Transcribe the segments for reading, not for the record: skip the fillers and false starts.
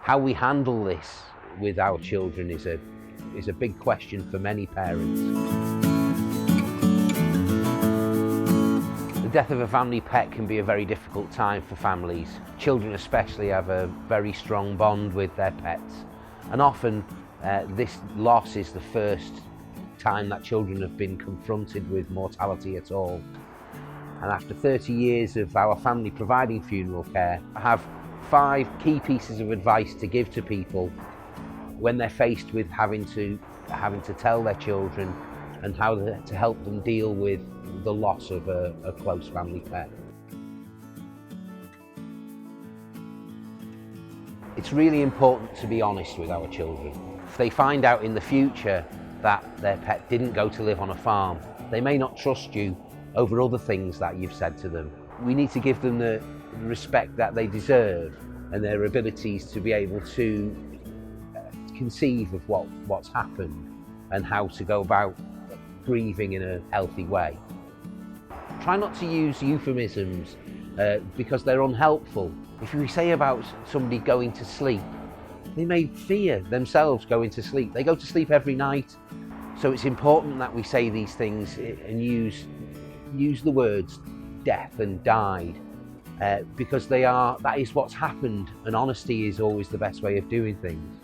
How we handle this with our children is a big question for many parents. The death of a family pet can be a very difficult time for families. Children especially have a very strong bond with their pets, and often this loss is the first time that children have been confronted with mortality at all. And after 30 years of our family providing funeral care, I have 5 key pieces of advice to give to people when they're faced with having to tell their children and how to help them deal with the loss of a close family pet. It's really important to be honest with our children. If they find out in the future that their pet didn't go to live on a farm, they may not trust you over other things that you've said to them. We need to give them the respect that they deserve and their abilities to be able to conceive of what's happened and how to go about grieving in a healthy way. Try not to use euphemisms because they're unhelpful. If we say about somebody going to sleep, they may fear themselves going to sleep. They go to sleep every night. So it's important that we say these things and use the words death and died because that is what's happened, and honesty is always the best way of doing things.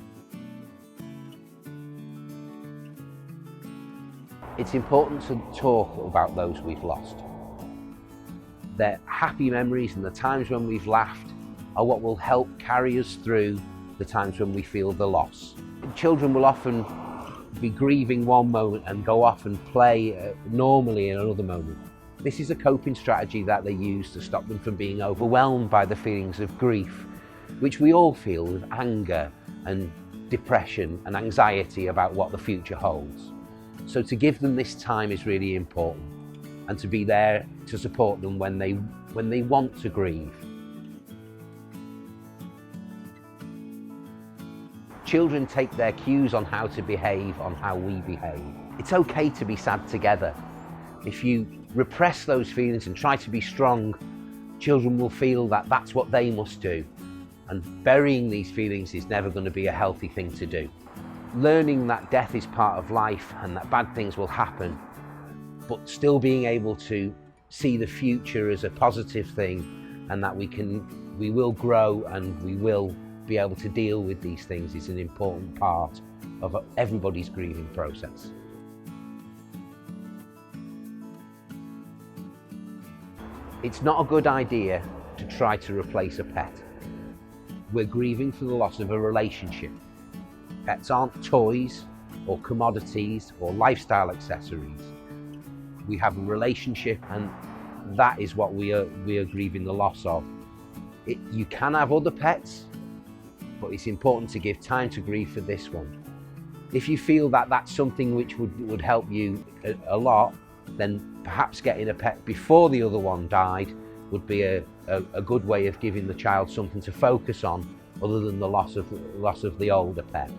It's important to talk about those we've lost. Their happy memories and the times when we've laughed are what will help carry us through the times when we feel the loss. Children will often be grieving one moment and go off and play normally in another moment. This is a coping strategy that they use to stop them from being overwhelmed by the feelings of grief, which we all feel with anger and depression and anxiety about what the future holds. So to give them this time is really important, and to be there to support them when they want to grieve. Children take their cues on how to behave on how we behave. It's okay to be sad together. If you repress those feelings and try to be strong, children will feel that that's what they must do. And burying these feelings is never going to be a healthy thing to do. Learning that death is part of life and that bad things will happen, but still being able to see the future as a positive thing and that we will grow and we will be able to deal with these things is an important part of everybody's grieving process. It's not a good idea to try to replace a pet. We're grieving for the loss of a relationship. Pets aren't toys or commodities or lifestyle accessories. We have a relationship, and that is what we are grieving the loss of. You can have other pets, but it's important to give time to grieve for this one. If you feel that that's something which would help you a lot, then perhaps getting a pet before the other one died would be a good way of giving the child something to focus on other than the loss of the older pet.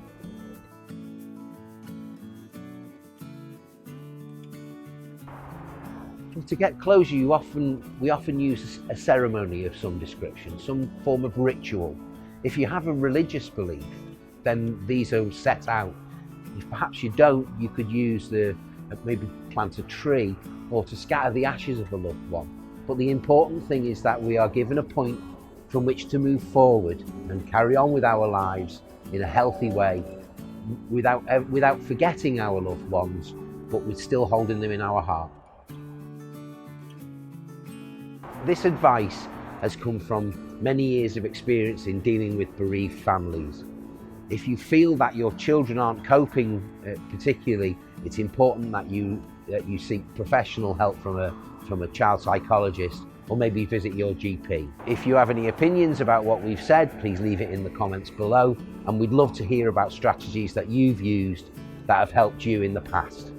To get closure, we often use a ceremony of some description, some form of ritual. If you have a religious belief, then these are set out. If perhaps you don't, you could use maybe plant a tree or to scatter the ashes of a loved one. But the important thing is that we are given a point from which to move forward and carry on with our lives in a healthy way, without forgetting our loved ones, but with still holding them in our heart. This advice has come from many years of experience in dealing with bereaved families. If you feel that your children aren't coping particularly, it's important that you seek professional help from a child psychologist, or maybe visit your GP. If you have any opinions about what we've said, please leave it in the comments below, and we'd love to hear about strategies that you've used that have helped you in the past.